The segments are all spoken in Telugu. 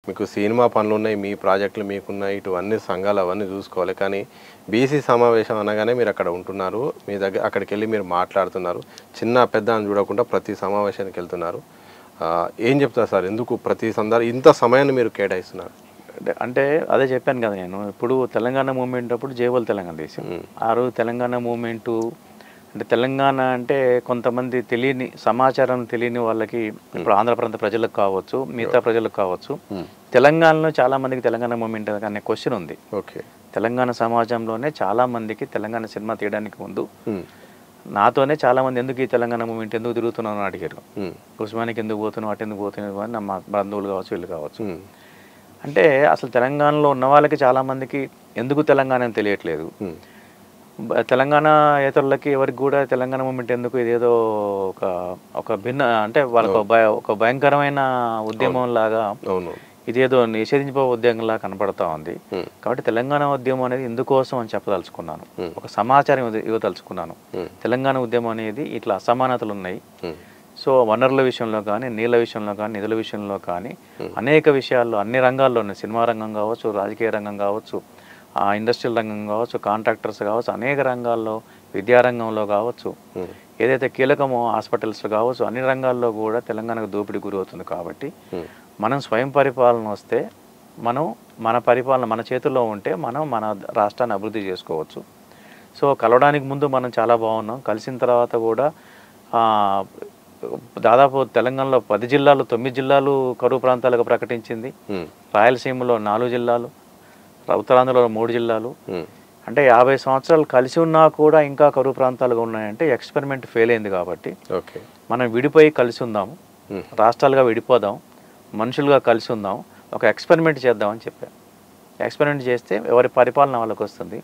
మీకు సినిమా పనులు ఉన్నాయి, మీ ప్రాజెక్టులు మీకున్నాయి, ఇటు అన్ని సంఘాలు అవన్నీ చూసుకోవాలి. కానీ బీసీ సమావేశం అనగానే మీరు అక్కడ ఉంటున్నారు, మీ దగ్గర అక్కడికి వెళ్ళి మీరు మాట్లాడుతున్నారు, చిన్న పెద్ద అని చూడకుండా ప్రతి సమావేశానికి వెళ్తున్నారు. ఏం చెప్తారు సార్, ఎందుకు ప్రతి ఇంత సమయాన్ని మీరు కేటాయిస్తున్నారు? అంటే అదే చెప్పాను కదా నేను, ఇప్పుడు తెలంగాణ మూమెంట్ అప్పుడు జేవోల్ తెలంగాణ దేశం, ఆ రోజు తెలంగాణ మూమెంటు అంటే తెలంగాణ అంటే కొంతమంది తెలియని సమాచారం తెలియని వాళ్ళకి, ఇప్పుడు ఆంధ్ర ప్రాంత ప్రజలకు కావచ్చు, మిగతా ప్రజలకు కావచ్చు, తెలంగాణలో చాలామందికి తెలంగాణ మూమెంట్ అనే క్వశ్చన్ ఉంది. ఓకే, తెలంగాణ సమాజంలోనే చాలామందికి తెలంగాణ సినిమా తీయడానికి ముందు నాతోనే చాలామంది ఎందుకు ఈ తెలంగాణ మూమెంట్ ఎందుకు తిరుగుతున్నావు అని అడిగారు. ఉస్మానికి ఎందుకు పోతున్నావు, అటు ఎందుకు పోతున్నావు అని మా బంధువులు కావచ్చు, వీళ్ళు కావచ్చు. అంటే అసలు తెలంగాణలో ఉన్న వాళ్ళకి చాలామందికి ఎందుకు తెలంగాణ అని తెలియట్లేదు. తెలంగాణ ఏతరులకి ఎవరికి కూడా తెలంగాణ మూమెంట్ ఎందుకు, ఇదేదో ఒక భిన్న అంటే వాళ్ళకు ఒక భయంకరమైన ఉద్యమం లాగా, ఇదేదో నిషేధించే ఉద్యమంలా కనపడతా ఉంది. కాబట్టి తెలంగాణ ఉద్యమం అనేది ఎందుకోసం అని చెప్పదలుచుకున్నాను, ఒక సమాచారం ఇవ్వదలుచుకున్నాను. తెలంగాణ ఉద్యమం అనేది ఇట్లా అసమానతలు ఉన్నాయి. సో వనరుల విషయంలో కానీ, నీళ్ళ విషయంలో కానీ, నిధుల విషయంలో కానీ, అనేక విషయాల్లో అన్ని రంగాల్లో ఉన్నాయి. సినిమా రంగం కావచ్చు, రాజకీయ రంగం కావచ్చు, ఇండస్ట్రియల్ రంగం కావచ్చు, కాంట్రాక్టర్స్ కావచ్చు, అనేక రంగాల్లో, విద్యారంగంలో కావచ్చు, ఏదైతే కీలకమో హాస్పిటల్స్ కావచ్చు, అన్ని రంగాల్లో కూడా తెలంగాణకు దోపిడీ గురవుతుంది. కాబట్టి మనం స్వయం పరిపాలన వస్తే, మన పరిపాలన మన చేతుల్లో ఉంటే మనం మన రాష్ట్రాన్ని అభివృద్ధి చేసుకోవచ్చు. సో కలవడానికి ముందు మనం చాలా బాగున్నాం, కలిసిన తర్వాత కూడా దాదాపు తెలంగాణలో 10 జిల్లాలు 9 జిల్లాలు కరువు ప్రాంతాలుగా ప్రకటించింది. రాయలసీమలో 4 జిల్లాలు, ఉత్తరాంధ్రలో 3 జిల్లాలు. అంటే 50 సంవత్సరాలు కలిసి ఉన్నా కూడా ఇంకా కరువు ప్రాంతాలుగా ఉన్నాయంటే ఎక్స్పెరిమెంట్ ఫెయిల్ అయింది. కాబట్టి మనం విడిపోయి కలిసి ఉందాము, రాష్ట్రాలుగా విడిపోదాం, మనుషులుగా కలిసి ఉందాం, ఒక ఎక్స్పెరిమెంట్ చేద్దామని చెప్పాను. ఎక్స్పెరిమెంట్ చేస్తే ఎవరి పరిపాలన వాళ్ళకి వస్తుంది.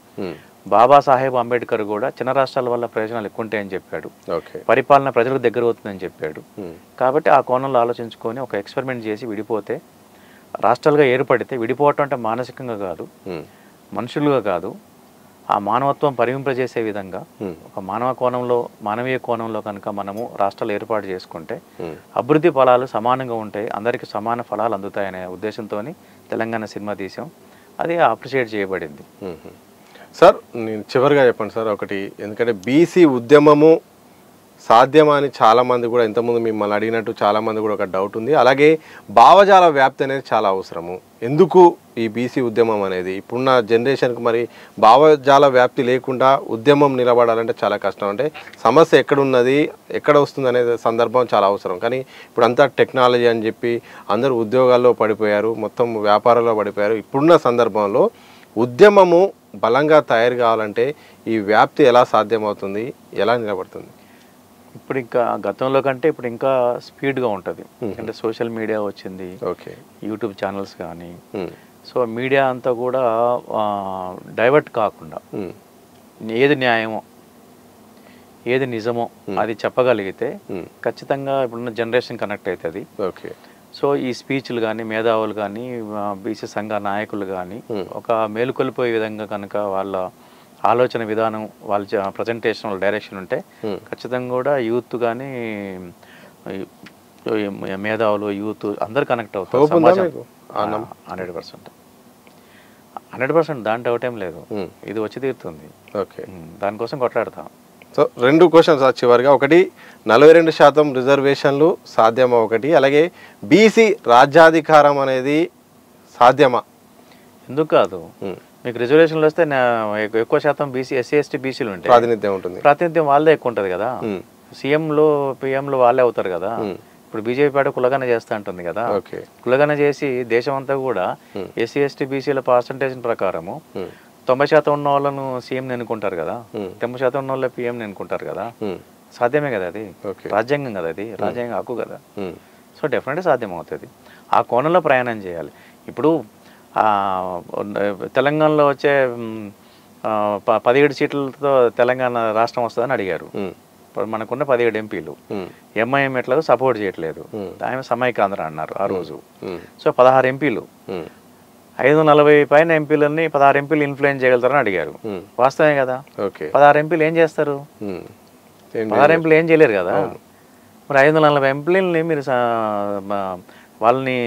బాబాసాహెబ్ అంబేద్కర్ కూడా చిన్న రాష్ట్రాల వల్ల ప్రయోజనాలు ఎక్కువ ఉంటాయని చెప్పాడు, పరిపాలన ప్రజలకు దగ్గర అవుతుందని చెప్పాడు. కాబట్టి ఆ కోణంలో ఆలోచించుకొని ఒక ఎక్స్పెరిమెంట్ చేసి విడిపోతే, రాష్ట్రాలుగా ఏర్పడితే, విడిపోవటం అంటే మానసికంగా కాదు, మనుషులుగా కాదు, ఆ మానవత్వం పరిమింపజేసే విధంగా ఒక మానవీయ కోణంలో కనుక మనము రాష్ట్రాలు ఏర్పాటు చేసుకుంటే అభివృద్ధి ఫలాలు సమానంగా ఉంటాయి, అందరికీ సమాన ఫలాలు అందుతాయనే ఉద్దేశంతో తెలంగాణ సినిమా తీసాం. అది అప్రిషియేట్ చేయబడింది. సార్ నేను చివరిగా చెప్పండి సార్ ఒకటి, ఎందుకంటే బీసీ ఉద్యమము సాధ్యమా అని చాలామంది కూడా, ఇంతకుముందు మిమ్మల్ని అడిగినట్టు చాలామంది కూడా ఒక డౌట్ ఉంది. అలాగే భావజాల వ్యాప్తి అనేది చాలా అవసరము. ఎందుకు ఈ బీసీ ఉద్యమం అనేది ఇప్పుడున్న జనరేషన్కి మరి భావజాల వ్యాప్తి లేకుండా ఉద్యమం నిలబడాలంటే చాలా కష్టం. అంటే సమస్య ఎక్కడున్నది, ఎక్కడ వస్తుంది అనే సందర్భం చాలా అవసరం. కానీ ఇప్పుడు అంతా టెక్నాలజీ అని చెప్పి అందరూ ఉద్యోగాల్లో పడిపోయారు, మొత్తం వ్యాపారాల్లో పడిపోయారు. ఇప్పుడున్న సందర్భంలో ఉద్యమము బలంగా తయారు కావాలంటే ఈ వ్యాప్తి ఎలా సాధ్యమవుతుంది, ఎలా నిలబడుతుంది? ఇప్పుడు ఇంకా గతంలో కంటే ఇప్పుడు ఇంకా స్పీడ్గా ఉంటుంది. అంటే సోషల్ మీడియా వచ్చింది, యూట్యూబ్ ఛానల్స్ కానీ, సో మీడియా అంతా కూడా డైవర్ట్ కాకుండా ఏది న్యాయమో ఏది నిజమో అది చెప్పగలిగితే ఖచ్చితంగా ఇప్పుడున్న జనరేషన్ కనెక్ట్ అవుతుంది. సో ఈ స్పీచ్లు కానీ, మేధావులు కానీ, బీసీ సంఘ నాయకులు కానీ ఒక మేలుకొల్పోయే విధంగా కనుక వాళ్ళ ఆలోచన విధానం, వాళ్ళ ప్రజెంటేషన్, వాళ్ళ డైరెక్షన్ ఉంటే ఖచ్చితంగా కూడా యూత్ కానీ, మేధావులు, యూత్ అందరు కనెక్ట్ అవుతారు. 100% దాంట్లో డౌట్ ఏం లేదు, ఇది వచ్చి తీరుతుంది. దానికోసం కొట్లాడతాం. సో 2 క్వశ్చన్స్ చివరిగా, ఒకటి 42% రిజర్వేషన్లు సాధ్యమా, ఒకటి అలాగే బీసీ రాజ్యాధికారం అనేది సాధ్యమా? ఎందుకు కాదు, మీకు రిజర్వేషన్లు వస్తే ఎక్కువ శాతం బీసీ, ఎస్సీ, ఎస్టీ, బీసీలు ఉంటాయి, ప్రాతినిధ్యం ఉంటుంది. ప్రాతినిధ్యం వాళ్ళదే ఎక్కువ ఉంటుంది కదా. సీఎంలు పిఎంలు వాళ్ళే అవుతారు కదా. ఇప్పుడు బీజేపీ పార్టీ కులగన చేస్తూ ఉంటుంది కదా. కులగన చేసి దేశం అంతా కూడా ఎస్సీ, ఎస్టీ, బీసీల పర్సంటేజ్ ప్రకారము 90% ఉన్న వాళ్ళను సీఎం ఎన్నుకుంటారు కదా, 90% ఉన్న వాళ్ళు పిఎం ఎన్నుకుంటారు కదా. సాధ్యమే కదా, అది రాజ్యాంగం కదా, అది రాజ్యాంగ హక్కు కదా. సో డెఫినెట్గా సాధ్యం అవుతుంది. ఆ కోణంలో ప్రయాణం చేయాలి. ఇప్పుడు తెలంగాణలో వచ్చే 17 సీట్లతో తెలంగాణ రాష్ట్రం వస్తుందని అడిగారు. మనకున్న 17 ఎంపీలు ఎంఐఎం ఎట్లాగో సపోర్ట్ చేయట్లేదు, ఆమె సమైకాంధ్ర అన్నారు ఆ రోజు. సో 16 ఎంపీలు, 540 పైన ఎంపీలని 16 ఎంపీలు ఇన్ఫ్లుయెన్స్ చేయగలుగుతారని అడిగారు. వాస్తవమే కదా. 16 ఎంపీలు ఏం చేస్తారు? 16 ఎంపీలు ఏం చేయలేరు కదా. మరి 540 ఎంపీలని మీరు వాళ్ళని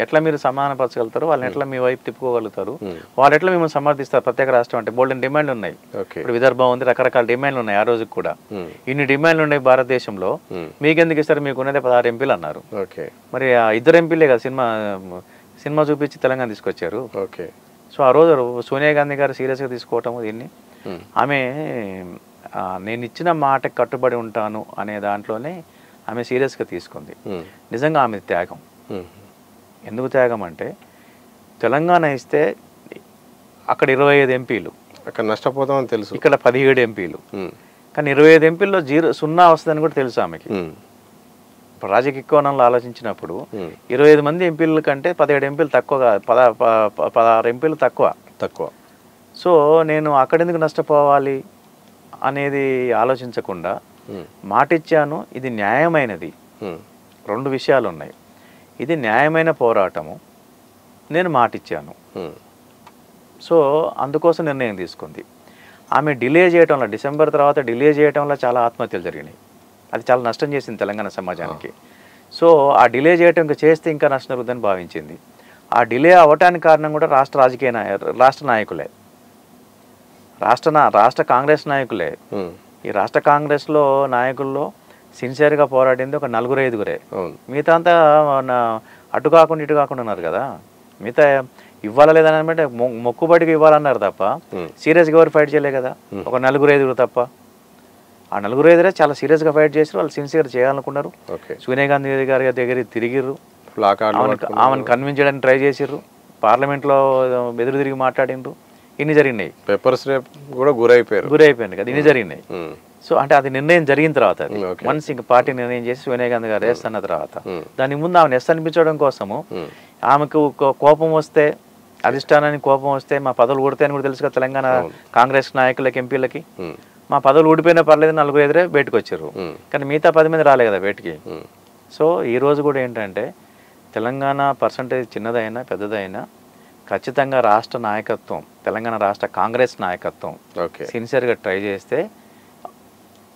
ఎట్లా మీరు సమానపరచగలుగుతారు, వాళ్ళని ఎట్లా మీ వైపు తిప్పుకోగలుగుతారు, వాళ్ళు ఎట్లా మిమ్మల్ని సమర్థిస్తారు? ప్రత్యేక రాష్ట్రం అంటే బోల్డెన్ డిమాండ్లు ఉన్నాయి. ఇప్పుడు విదర్భ ఉంది, రకరకాల డిమాండ్లు ఉన్నాయి. ఆ రోజుకి కూడా ఇన్ని డిమాండ్లు ఉన్నాయి భారతదేశంలో, మీకెందుకు ఇస్తారు? మీకు ఉన్నదే 16 ఎంపీలు అన్నారు. మరి ఆ 2 ఎంపీలే కదా సినిమా చూపించి తెలంగాణ తీసుకొచ్చారు. సో ఆ రోజు సోనియా గాంధీ గారు సీరియస్గా తీసుకోవటం దీన్ని, ఆమె నేను ఇచ్చిన మాటకి కట్టుబడి ఉంటాను అనే దాంట్లోనే ఆమె సీరియస్గా తీసుకుంది. నిజంగా ఆమె త్యాగం. ఎందుకు త్యాగం అంటే తెలంగాణ ఇస్తే అక్కడ 25 ఎంపీలు, అక్కడ నష్టపోతామని తెలుసు, ఇక్కడ 17 ఎంపీలు, కానీ 25 ఎంపీల్లో 0 వస్తుందని కూడా తెలుసు ఆమెకి. ఇప్పుడు రాజకీయ కోణంలో ఆలోచించినప్పుడు 25 మంది ఎంపీల కంటే 17 ఎంపీలు తక్కువ, 16 ఎంపీలు తక్కువ. సో నేను అక్కడెందుకు నష్టపోవాలి అనేది ఆలోచించకుండా మాటిచ్చాను. ఇది న్యాయమైనది. 2 విషయాలు ఉన్నాయి. ఇది న్యాయమైన పోరాటము, నేను మాటిచ్చాను. సో అందుకోసం నిర్ణయం తీసుకుంది. ఆమె డిలే చేయటంలో, డిసెంబర్ తర్వాత డిలే చేయటంలో చాలా ఆత్మహత్యలు జరిగినాయి. అది చాలా నష్టం చేసింది తెలంగాణ సమాజానికి. సో ఆ డిలే చేయటం ఇంకా చేస్తే ఇంకా నష్టం జరుగుతుందని భావించింది. ఆ డిలే అవ్వటానికి కారణం కూడా రాష్ట్ర నాయకులే, రాష్ట్ర కాంగ్రెస్ నాయకులే. ఈ రాష్ట్ర కాంగ్రెస్లో నాయకుల్లో సిన్సియర్గా పోరాడింది ఒక 4-5 మిగతా అంతా అటు కాకుండా ఇటు కాకుండా ఉన్నారు కదా. మిగతా ఇవ్వాలా లేదని అంటే మొక్కుబడికి ఇవ్వాలన్నారు తప్ప సీరియస్గా ఎవరు ఫైట్ చేయలే కదా, ఒక 4-5 తప్ప. ఆ 4-5 చాలా సీరియస్గా ఫైట్ చేసారు, వాళ్ళు సిన్సియర్ చేయాలనుకున్నారు. సోనియా గాంధీ గారి దగ్గర తిరిగిర్రు, ఆమెను కన్విన్స్ చేయడానికి ట్రై చేసిర్రు, పార్లమెంట్లో ఎదురు తిరిగి మాట్లాడినరు. ఇన్ని జరిగినాయి. పేపర్స్ కూడా గురైపోయింది కదా, ఇన్ని జరిగినాయి. సో అంటే అది నిర్ణయం జరిగిన తర్వాత, వన్స్ ఇంక పార్టీ నిర్ణయం చేసి సోనియా గాంధీ గారు ఎస్ అన్న తర్వాత, దాని ముందు ఆమెను ఎస్ అనిపించడం కోసము ఆమెకు కోపం వస్తే, అధిష్టానానికి కోపం వస్తే మా పదవులు ఊడితే అని కూడా తెలుసు కదా తెలంగాణ కాంగ్రెస్ నాయకులకి, ఎంపీలకి. మా పదవులు ఊడిపోయినా పర్లేదు, 4-5 బయటకు వచ్చారు, కానీ మిగతా 10 మంది రాలే కదా బయటికి. సో ఈ రోజు కూడా ఏంటంటే తెలంగాణ పర్సంటేజ్ చిన్నదైనా పెద్దదైనా ఖచ్చితంగా రాష్ట్ర నాయకత్వం, తెలంగాణ రాష్ట్ర కాంగ్రెస్ నాయకత్వం సిన్సియర్గా ట్రై చేస్తే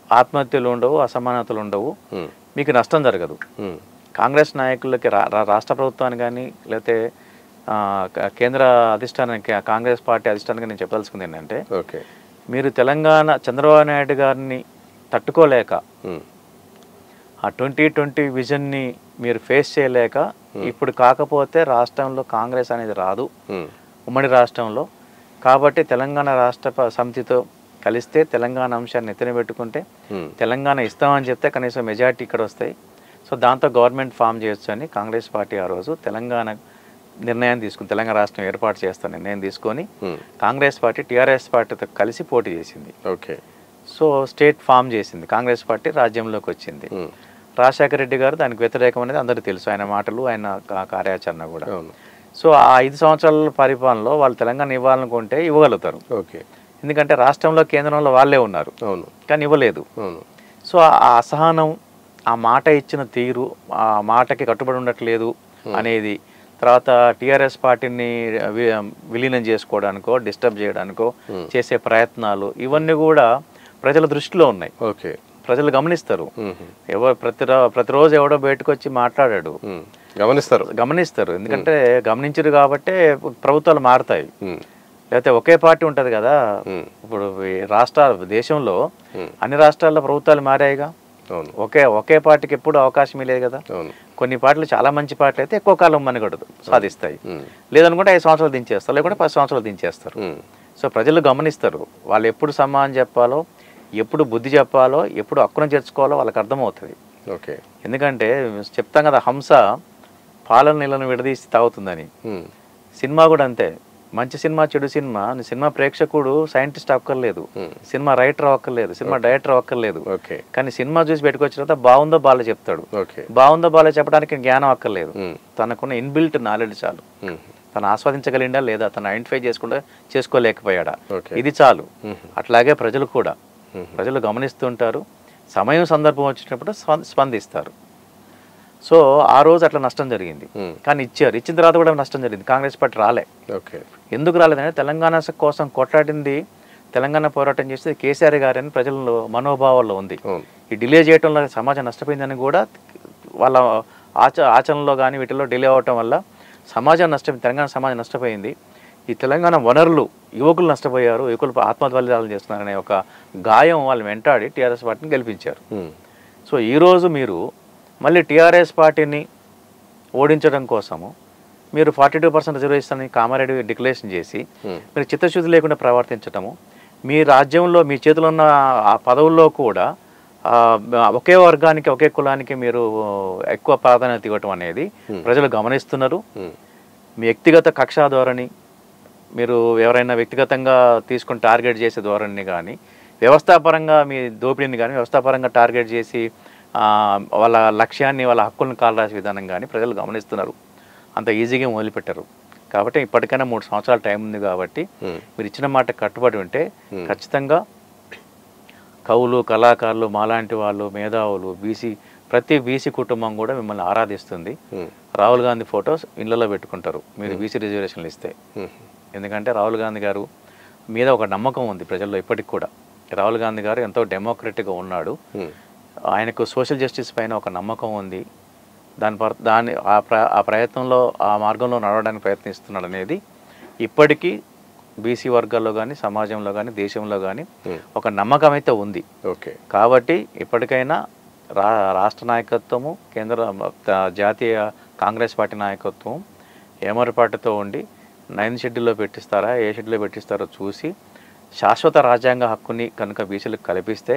ఆత్మహత్యలు ఉండవు, అసమానతలు ఉండవు, మీకు నష్టం జరగదు. కాంగ్రెస్ నాయకులకి రాష్ట్ర ప్రభుత్వాన్ని కానీ లేకపోతే కేంద్ర అధిష్టానానికి, కాంగ్రెస్ పార్టీ అధిష్టానానికి నేను చెప్పదలుచుకుంది ఏంటంటే, మీరు తెలంగాణ చంద్రబాబు నాయుడు గారిని తట్టుకోలేక, ఆ 2020 విజన్ని మీరు ఫేస్ చేయలేక, ఇప్పుడు కాకపోతే రాష్ట్రంలో కాంగ్రెస్ అనేది రాదు ఉమ్మడి రాష్ట్రంలో. కాబట్టి తెలంగాణ రాష్ట్ర సమితితో కలిస్తే తెలంగాణ అంశాన్ని ఎత్తున పెట్టుకుంటే తెలంగాణ ఇస్తామని చెప్తే కనీసం మెజార్టీ ఇక్కడ వస్తాయి. సో దాంతో గవర్నమెంట్ ఫామ్ చేయొచ్చు అని కాంగ్రెస్ పార్టీ ఆ రోజు తెలంగాణ నిర్ణయం తీసుకుని, తెలంగాణ రాష్ట్రం ఏర్పాటు చేస్తాను నిర్ణయం తీసుకొని కాంగ్రెస్ పార్టీ టీఆర్ఎస్ పార్టీతో కలిసి పోటీ చేసింది. సో స్టేట్ ఫామ్ చేసింది, కాంగ్రెస్ పార్టీ రాజ్యంలోకి వచ్చింది. రాజశేఖర రెడ్డి గారు దానికి వ్యతిరేకం అనేది అందరికీ తెలుసు, ఆయన మాటలు, ఆయన కార్యాచరణ కూడా. సో ఆ 5 సంవత్సరాల పరిపాలనలో వాళ్ళు తెలంగాణ ఇవ్వాలనుకుంటే ఇవ్వగలుగుతారు, ఎందుకంటే రాష్ట్రంలో కేంద్రంలో వాళ్ళే ఉన్నారు, కానీ ఇవ్వలేదు. సో ఆ అసహనం, ఆ మాట ఇచ్చిన తీరు, ఆ మాటకి కట్టుబడి ఉండట్లేదు అనేది, తర్వాత టీఆర్ఎస్ పార్టీని విలీనం చేసుకోవడానికో డిస్టర్బ్ చేయడానికో చేసే ప్రయత్నాలు, ఇవన్నీ కూడా ప్రజల దృష్టిలో ఉన్నాయి. ప్రజలు గమనిస్తారు. ప్రతిరోజు ఎవడో బయటకు వచ్చి మాట్లాడాడు, గమనిస్తారు. ఎందుకంటే గమనించరు కాబట్టే ప్రభుత్వాలు మారుతాయి. లేకపోతే ఒకే పార్టీ ఉంటది కదా. ఇప్పుడు దేశంలో అన్ని రాష్ట్రాల్లో ప్రభుత్వాలు మారాయిగా, ఒకే పార్టీకి ఎప్పుడు అవకాశం లేదు కదా. కొన్ని పార్టీలు చాలా మంచి పార్టీలు అయితే ఎక్కువ కాలం మనుగడదు సాధిస్తాయి, లేదనుకుంటే 5 సంవత్సరాలు దించేస్తారు, లేకుంటే 10 సంవత్సరాలు దించేస్తారు. సో ప్రజలు గమనిస్తారు, వాళ్ళు ఎప్పుడు సమానం చెప్పాలో, ఎప్పుడు బుద్ధి చెప్పాలో, ఎప్పుడు హక్కును చేర్చుకోవాలో వాళ్ళకి అర్థమవుతుంది. ఎందుకంటే చెప్తాం కదా, హంస పాలన నీళ్ళను విడదీసి తాగుతుందని. సినిమా కూడా అంతే, మంచి సినిమా చెడు సినిమా, సినిమా ప్రేక్షకుడు సైంటిస్ట్ అక్కర్లేదు, సినిమా రైటర్ అక్కర్లేదు, సినిమా డైరెక్టర్ అక్కర్లేదు, కానీ సినిమా చూసి పెట్టుకొచ్చిన తర్వాత బాగుందో బాగా చెప్తాడు. బాగుందో బాగా చెప్పడానికి జ్ఞానం అక్కర్లేదు, తనకున్న ఇన్బిల్ట్ నాలెడ్జ్ చాలు. తను ఆస్వాదించగలిండా లేదా, తను ఐడెంటిఫై చేసుకోలేకపోయాడా, ఇది చాలు. అట్లాగే ప్రజలు కూడా, ప్రజలు గమనిస్తుంటారు, సమయం సందర్భం వచ్చినప్పుడు స్పందిస్తారు. సో ఆ రోజు అట్లా నష్టం జరిగింది, కానీ ఇచ్చిన తర్వాత కూడా నష్టం జరిగింది. కాంగ్రెస్ పార్టీ రాలే. ఎందుకు రాలేదంటే తెలంగాణ కోసం కొట్లాడింది, తెలంగాణ పోరాటం చేసేది కేసీఆర్ గారని ప్రజల మనోభావాల్లో ఉంది. ఈ డిలే చేయడంలో సమాజం నష్టపోయిందని కూడా వాళ్ళ ఆచరణలో కానీ వీటిలో డిలే అవ్వటం వల్ల సమాజం తెలంగాణ సమాజం నష్టపోయింది. ఈ తెలంగాణ వనరులు యువకులు నష్టపోయారు, యువకులు ఆత్మహత్య బలిదానాలు చేస్తున్నారనే ఒక గాయం వాళ్ళు వెంటాడి టీఆర్ఎస్ పార్టీని గెలిపించారు. సో ఈరోజు మీరు మళ్ళీ టీఆర్ఎస్ పార్టీని ఓడించడం కోసము మీరు 42% రిజర్వేషన్ కామారెడ్డి డిక్లరేషన్ చేసి మీరు చిత్తశుద్ధి లేకుండా ప్రవర్తించటము, మీ రాజ్యంలో మీ చేతిలో ఉన్న ఆ పదవుల్లో కూడా ఒకే వర్గానికి ఒకే కులానికి మీరు ఎక్కువ ప్రాధాన్యత ఇవ్వటం అనేది ప్రజలు గమనిస్తున్నారు. మీ వ్యక్తిగత కక్షా ధోరణి, మీరు ఎవరైనా వ్యక్తిగతంగా తీసుకుని టార్గెట్ చేసే ధోరణిని కానీ, వ్యవస్థాపరంగా మీ దోపిడీని కానీ వ్యవస్థాపరంగా టార్గెట్ చేసి వాళ్ళ లక్ష్యాన్ని వాళ్ళ హక్కులను కాలరాసే విధానం కానీ ప్రజలు గమనిస్తున్నారు. అంత ఈజీగా మొదలుపెట్టారు. కాబట్టి ఇప్పటికైనా 3 సంవత్సరాల టైం ఉంది కాబట్టి మీరు ఇచ్చిన మాట కట్టుబడి ఉంటే ఖచ్చితంగా కవులు, కళాకారులు, మాలాంటి వాళ్ళు, మేధావులు, ప్రతి బీసీ కుటుంబం కూడా మిమ్మల్ని ఆరాధిస్తుంది. రాహుల్ గాంధీ ఫొటోస్ ఇళ్లలో పెట్టుకుంటారు మీరు బీసీ రిజర్వేషన్లు ఇస్తే. ఎందుకంటే రాహుల్ గాంధీ గారు మీద ఒక నమ్మకం ఉంది ప్రజల్లో ఇప్పటికి కూడా. రాహుల్ గాంధీ గారు ఎంతో డెమోక్రటిక్గా ఉన్నాడు, ఆయనకు సోషల్ జస్టిస్ పైన ఒక నమ్మకం ఉంది. ఆ ప్రయత్నంలో ఆ మార్గంలో నడవడానికి ప్రయత్నిస్తున్నాడు అనేది ఇప్పటికీ బీసీ వర్గాల్లో కానీ, సమాజంలో కానీ, దేశంలో కానీ ఒక నమ్మకం అయితే ఉంది. కాబట్టి ఇప్పటికైనా రాష్ట్ర నాయకత్వము, జాతీయ కాంగ్రెస్ పార్టీ నాయకత్వం ఏమరపాటుతో ఉండి 9th షెడ్యూల్లో పెట్టిస్తారా, ఏ షెడ్యూల్లో పెట్టిస్తారో చూసి శాశ్వత రాజ్యాంగ హక్కుని కనుక బీసీలకు కల్పిస్తే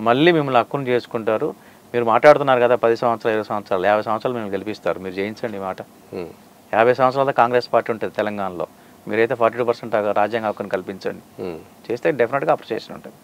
మళ్ళీ మిమ్మల్ని హక్కును చేసుకుంటారు. మీరు మాట్లాడుతున్నారు కదా 10 సంవత్సరాలు, 20 సంవత్సరాలు, 50 సంవత్సరాలు మిమ్మల్ని గెలిపిస్తారు. మీరు జయించండి మాట. 50 సంవత్సరాల కాంగ్రెస్ పార్టీ ఉంటుంది తెలంగాణలో. మీరైతే 42% రాజ్యాంగ హక్కును కల్పించండి. చేస్తే డెఫినెట్గా అప్రిషియేషన్ ఉంటుంది.